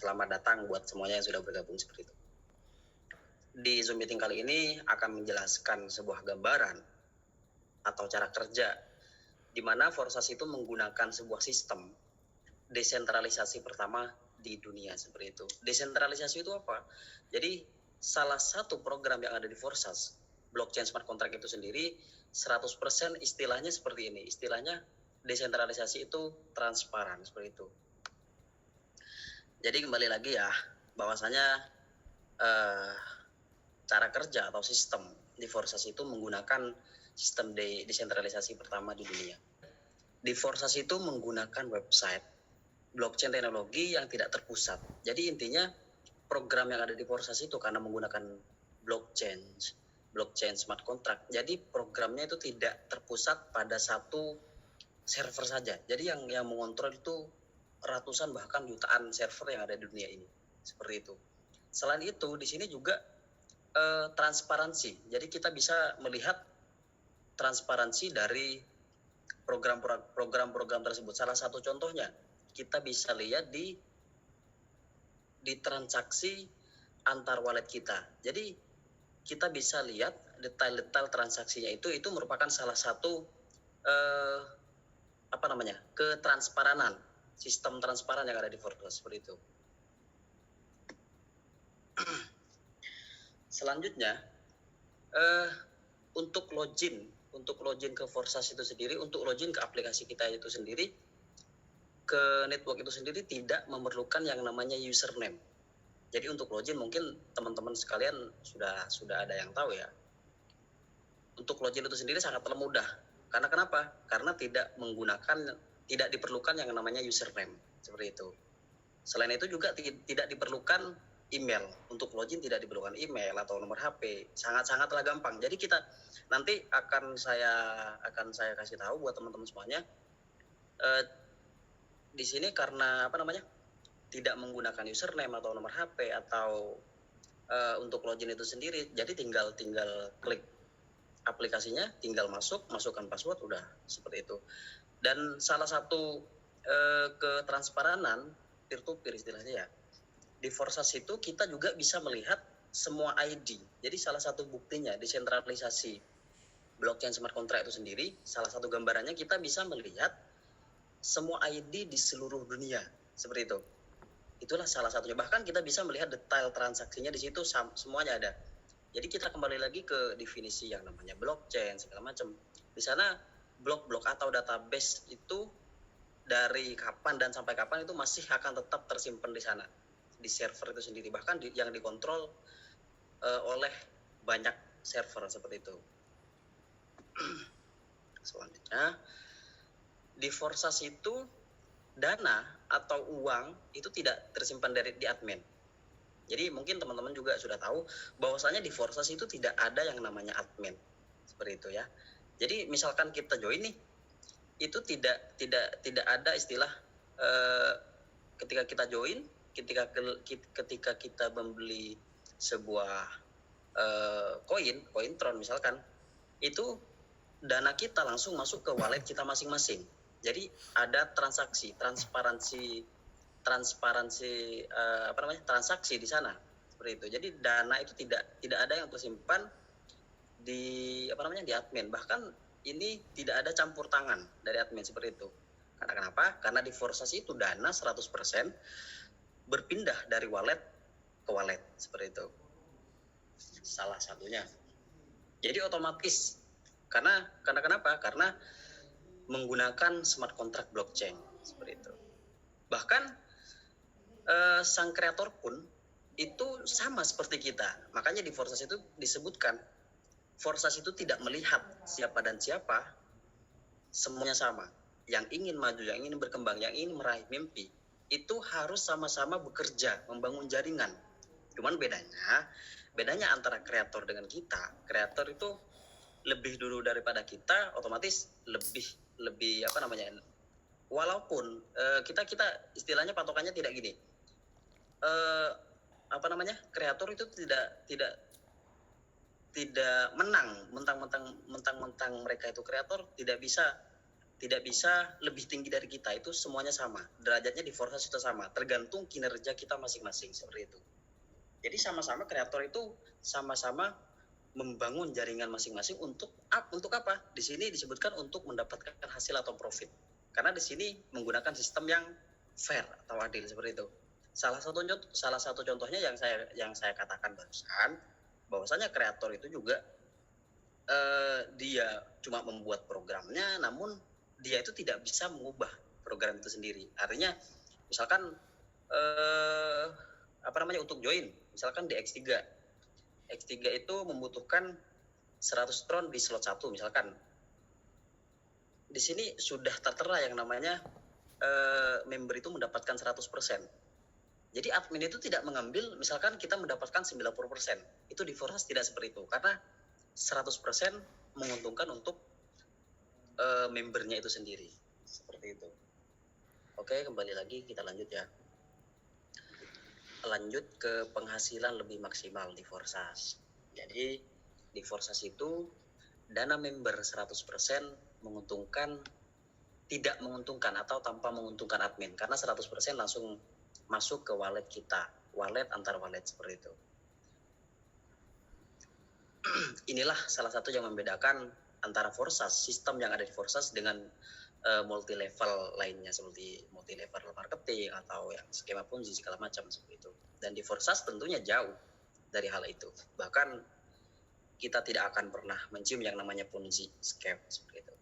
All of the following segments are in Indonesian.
Selamat datang buat semuanya yang sudah bergabung seperti itu. Di Zoom meeting kali ini akan menjelaskan sebuah gambaran atau cara kerja di mana Forsas itu menggunakan sebuah sistem desentralisasi pertama di dunia seperti itu. Desentralisasi itu apa? Jadi salah satu program yang ada di Forsas, blockchain smart contract itu sendiri 100% istilahnya seperti ini. Istilahnya desentralisasi itu transparan seperti itu. Jadi kembali lagi ya, bahwasanya cara kerja atau sistem di Forsas itu menggunakan sistem desentralisasi pertama di dunia. Di Forsas itu menggunakan website blockchain teknologi yang tidak terpusat. Jadi intinya program yang ada di Forsas itu karena menggunakan blockchain smart contract. Jadi programnya itu tidak terpusat pada satu server saja. Jadi yang mengontrol itu ratusan bahkan jutaan server yang ada di dunia ini. Seperti itu. Selain itu di sini juga transparansi. Jadi kita bisa melihat transparansi dari program-program tersebut. Salah satu contohnya kita bisa lihat di transaksi antar wallet kita. Jadi kita bisa lihat detail-detail transaksinya itu merupakan salah satu ketransparanan, sistem transparan yang ada di Forsas seperti itu. Selanjutnya untuk login ke Forsas itu sendiri, untuk login ke aplikasi kita itu sendiri, ke network itu sendiri tidak memerlukan yang namanya username. Jadi untuk login mungkin teman-teman sekalian sudah ada yang tahu ya. Untuk login itu sendiri sangat mudah. Karena kenapa? Karena tidak diperlukan yang namanya username seperti itu. Selain itu juga tidak diperlukan email. Untuk login tidak diperlukan email atau nomor HP. Sangatlah gampang. Jadi kita nanti akan saya kasih tahu buat teman-teman semuanya. Di sini karena tidak menggunakan username atau nomor HP atau untuk login itu sendiri, jadi tinggal klik aplikasinya, tinggal masukkan password, udah seperti itu. Dan salah satu ketransparanan peer-to-peer istilahnya ya, di Forsas itu kita juga bisa melihat semua ID. Jadi salah satu buktinya desentralisasi blockchain smart contract itu sendiri, salah satu gambarannya kita bisa melihat semua ID di seluruh dunia seperti itu. Itulah salah satunya. Bahkan kita bisa melihat detail transaksinya di situ semuanya ada. Jadi kita kembali lagi ke definisi yang namanya blockchain segala macam. Di sana blok-blok atau database itu dari kapan dan sampai kapan itu masih akan tetap tersimpan di sana, di server itu sendiri. Bahkan yang dikontrol oleh banyak server seperti itu. Selanjutnya, di Forsas itu dana atau uang itu tidak tersimpan di admin. Jadi mungkin teman-teman juga sudah tahu bahwasanya di Forsas itu tidak ada yang namanya admin. Seperti itu ya. Jadi misalkan kita join nih, itu tidak ada istilah ketika kita join, ketika kita membeli sebuah koin Tron misalkan, itu dana kita langsung masuk ke wallet kita masing-masing. Jadi ada transparansi transaksi di sana seperti itu. Jadi dana itu tidak ada yang tersimpan di admin. Bahkan ini tidak ada campur tangan dari admin seperti itu. Karena kenapa? Karena di Forsas itu dana 100% berpindah dari wallet ke wallet seperti itu. Salah satunya. Jadi otomatis karena kenapa? Karena menggunakan smart contract blockchain seperti itu. Bahkan sang kreator pun itu sama seperti kita. Makanya di Forsas itu disebutkan Forsas itu tidak melihat siapa dan siapa, semuanya sama. Yang ingin maju, yang ingin berkembang, yang ingin meraih mimpi, itu harus sama-sama bekerja, membangun jaringan. Cuman bedanya antara kreator dengan kita, kreator itu lebih dulu daripada kita, otomatis lebih walaupun kita istilahnya patokannya tidak gini, kreator itu tidak menang mentang-mentang mereka itu kreator, tidak bisa tidak bisa lebih tinggi dari kita, itu semuanya sama, derajatnya di Forsas itu sama, tergantung kinerja kita masing-masing seperti itu. Jadi sama-sama kreator itu sama-sama membangun jaringan masing-masing untuk apa? Di sini disebutkan untuk mendapatkan hasil atau profit. Karena di sini menggunakan sistem yang fair atau adil seperti itu. Salah satu contohnya yang saya katakan barusan, bahwasanya kreator itu juga dia cuma membuat programnya, namun dia itu tidak bisa mengubah program itu sendiri. Artinya misalkan untuk join, misalkan di X3 itu membutuhkan 100 tron di slot 1 misalkan. Di sini sudah tertera yang namanya member itu mendapatkan 100%. Jadi admin itu tidak mengambil, misalkan kita mendapatkan 90%. Itu di Forsas tidak seperti itu, karena 100% menguntungkan untuk membernya itu sendiri. Seperti itu. Oke, kembali lagi kita lanjut ya. Lanjut ke penghasilan lebih maksimal di Forsas. Jadi di Forsas itu dana member 100% tidak menguntungkan atau tanpa menguntungkan admin, karena 100% langsung masuk ke wallet kita, wallet antar wallet seperti itu. Inilah salah satu yang membedakan antara Forsas, sistem yang ada di Forsas dengan multi level lainnya, seperti multi level marketing atau yang skema Ponzi segala macam seperti itu. Dan di Forsas tentunya jauh dari hal itu. Bahkan kita tidak akan pernah mencium yang namanya Ponzi scam seperti itu.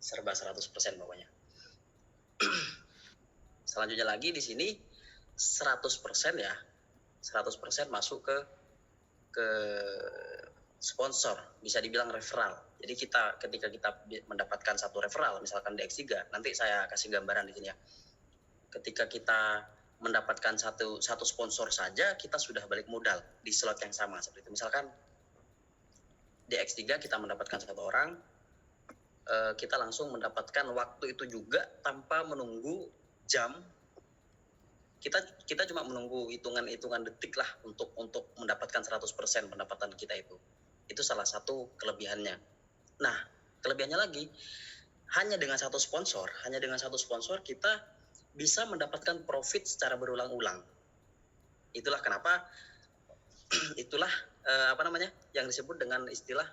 Serba 100% pokoknya. Selanjutnya lagi di sini 100% ya. 100% masuk ke sponsor, bisa dibilang referral. Jadi ketika kita mendapatkan satu referral, misalkan di X3, nanti saya kasih gambaran di sini ya. Ketika kita mendapatkan satu sponsor saja, kita sudah balik modal di slot yang sama seperti itu. Misalkan di X3 kita mendapatkan satu orang, kita langsung mendapatkan waktu itu juga tanpa menunggu jam. Kita cuma menunggu hitungan detik lah untuk mendapatkan 100% pendapatan kita itu. Itu salah satu kelebihannya. Nah, kelebihannya lagi, hanya dengan satu sponsor kita bisa mendapatkan profit secara berulang-ulang. Itulah kenapa yang disebut dengan istilah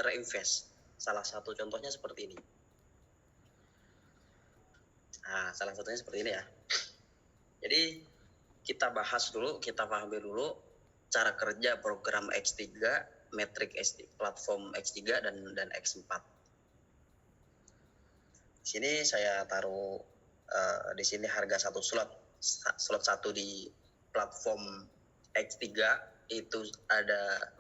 reinvest. Salah satu contohnya seperti ini. Nah, salah satunya seperti ini ya. Jadi kita pahami dulu cara kerja program X3, metrik platform X3 dan X4. Di sini saya taruh di sini harga satu slot 1 di platform X3 itu ada.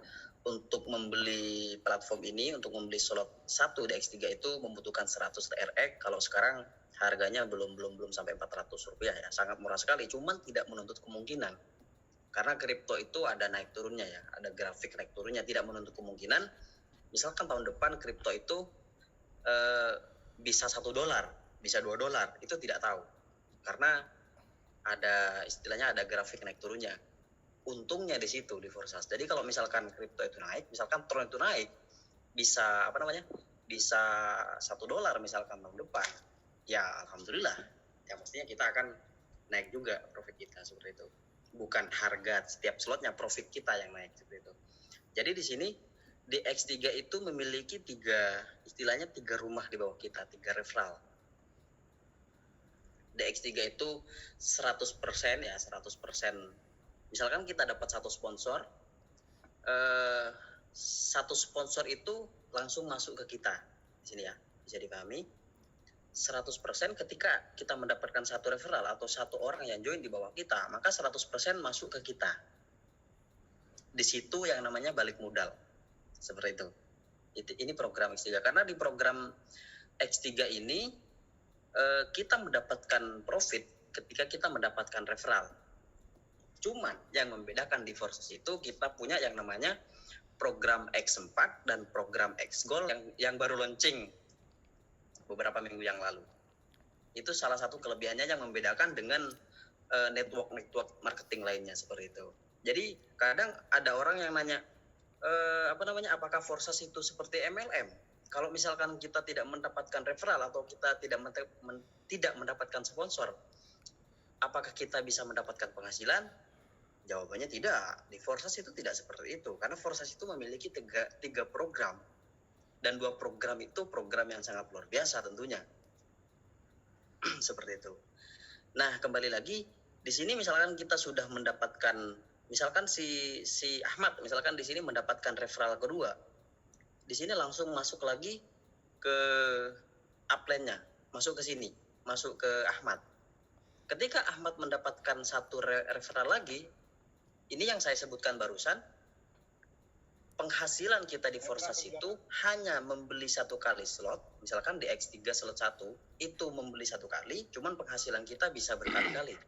Untuk membeli platform ini, untuk membeli slot 1 di X3 itu membutuhkan 100 TRX. Kalau sekarang harganya belum sampai 400 rupiah ya, sangat murah sekali, cuman tidak menuntut kemungkinan. Karena kripto itu ada naik turunnya ya, ada grafik naik turunnya, tidak menuntut kemungkinan. Misalkan tahun depan kripto itu bisa $1, bisa $2, itu tidak tahu. Karena ada grafik naik turunnya. Untungnya di situ di Forsas. Jadi kalau misalkan kripto itu naik, misalkan Tron itu naik, bisa bisa $1 misalkan tahun depan, ya alhamdulillah, ya mestinya kita akan naik juga profit kita seperti itu. Bukan harga setiap slotnya, profit kita yang naik seperti itu. Jadi di sini di X3 itu memiliki tiga rumah di bawah kita, 3 referral. Di X3 itu 100% ya, 100%. Misalkan kita dapat satu sponsor, satu sponsor itu langsung masuk ke kita. Di sini ya, bisa dipahami. 100% ketika kita mendapatkan satu referral atau satu orang yang join di bawah kita, maka 100% masuk ke kita. Di situ yang namanya balik modal. Seperti itu. Ini program X3. Karena di program X3 ini kita mendapatkan profit ketika kita mendapatkan referral. Cuman yang membedakan di Forsas itu kita punya yang namanya program X4 dan program X Gold yang baru launching beberapa minggu yang lalu. Itu salah satu kelebihannya yang membedakan dengan network marketing lainnya seperti itu. Jadi kadang ada orang yang nanya apakah Forsas itu seperti MLM? kalau misalkan kita tidak mendapatkan referral atau kita tidak mendapatkan sponsor, apakah kita bisa mendapatkan penghasilan? Jawabannya tidak. Di Forsas itu tidak seperti itu, karena Forsas itu memiliki tiga program, dan 2 program itu program yang sangat luar biasa tentunya. Seperti itu. Nah, kembali lagi di sini misalkan kita sudah mendapatkan, misalkan si Ahmad misalkan di sini mendapatkan referral kedua, di sini langsung masuk lagi ke upline-nya, masuk ke sini, masuk ke Ahmad. Ketika Ahmad mendapatkan satu referral lagi, ini yang saya sebutkan barusan, penghasilan kita di Forsas itu hanya membeli 1 kali slot, misalkan di X3 slot 1, itu membeli 1 kali, cuman penghasilan kita bisa berkali-kali.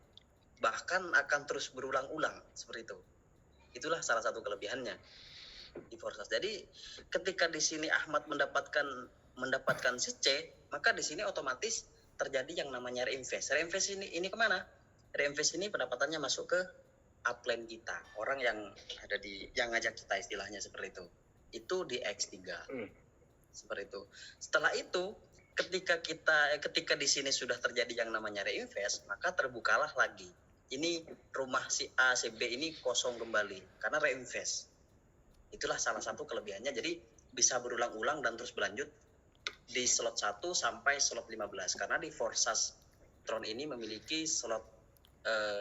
Bahkan akan terus berulang-ulang, seperti itu. Itulah salah satu kelebihannya di Forsas. Jadi ketika di sini Ahmad mendapatkan si C, maka di sini otomatis terjadi yang namanya reinvest. Reinvest ini kemana? Reinvest ini pendapatannya masuk ke upline kita, orang yang ada yang ngajak kita, istilahnya seperti itu. Itu di X3. Seperti itu. Setelah itu, ketika di sini sudah terjadi yang namanya reinvest, maka terbukalah lagi. Ini rumah si A, si B ini kosong kembali karena reinvest. Itulah salah satu kelebihannya. Jadi bisa berulang-ulang dan terus berlanjut di slot 1 sampai slot 15, karena di Forsas Tron ini memiliki slot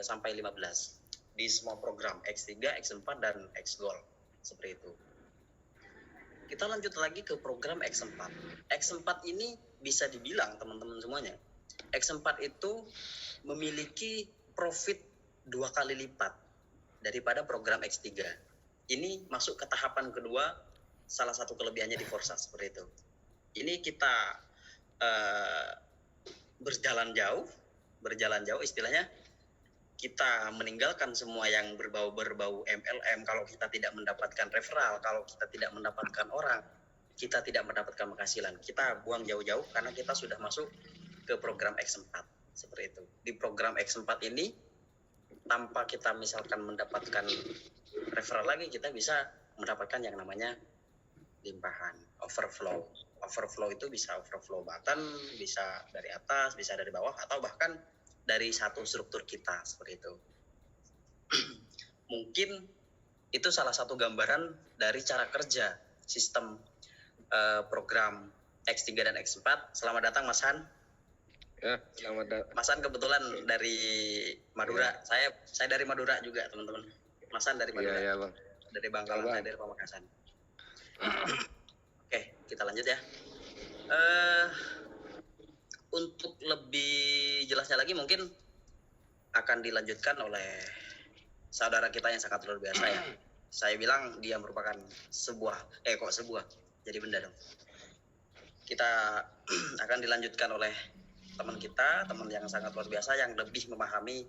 sampai 15 di semua program X3, X4 dan X Gold, seperti itu. Kita lanjut lagi ke program X4. X4 ini bisa dibilang teman-teman semuanya, X4 itu memiliki profit 2 kali lipat daripada program X3. Ini masuk ke tahapan kedua, salah satu kelebihannya di Forsas, seperti itu. Ini kita berjalan jauh istilahnya. Kita meninggalkan semua yang berbau MLM. Kalau kita tidak mendapatkan referral, kalau kita tidak mendapatkan orang, kita tidak mendapatkan penghasilan, kita buang jauh-jauh karena kita sudah masuk ke program X4, seperti itu. Di program X4 ini, tanpa kita misalkan mendapatkan referral lagi, kita bisa mendapatkan yang namanya limpahan, overflow. Overflow itu bisa overflow button, bisa dari atas, bisa dari bawah, atau bahkan dari satu struktur kita, seperti itu. Mungkin itu salah satu gambaran dari cara kerja sistem program X3 dan X4. Selamat datang Mas Han. Ya, selamat datang. Mas Han kebetulan dari Madura. Ya. Saya dari Madura juga, teman-teman. Mas Han dari Madura. Iya, Bang. Dari Bangkalan, saya dari Pamekasan. Oke, kita lanjut ya. Untuk lebih jelasnya lagi mungkin akan dilanjutkan oleh saudara kita yang sangat luar biasa ya. Saya bilang dia merupakan jadi benda dong. Kita akan dilanjutkan oleh teman yang sangat luar biasa, yang lebih memahami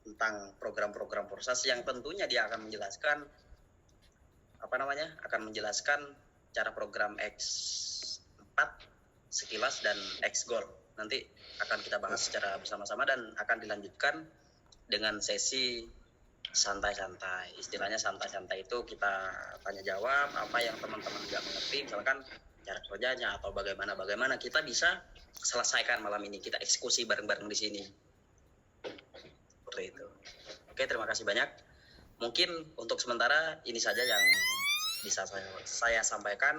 tentang program-program Forsas, yang tentunya dia akan menjelaskan cara program X4 sekilas dan X Gold. Nanti akan kita bahas secara bersama-sama dan akan dilanjutkan dengan sesi santai-santai. Istilahnya santai-santai itu kita tanya jawab apa yang teman-teman nggak mengerti, misalkan cara kerjanya atau bagaimana kita bisa selesaikan malam ini. Kita eksekusi bareng-bareng di sini. Seperti itu. Oke, terima kasih banyak. Mungkin untuk sementara ini saja yang bisa saya sampaikan.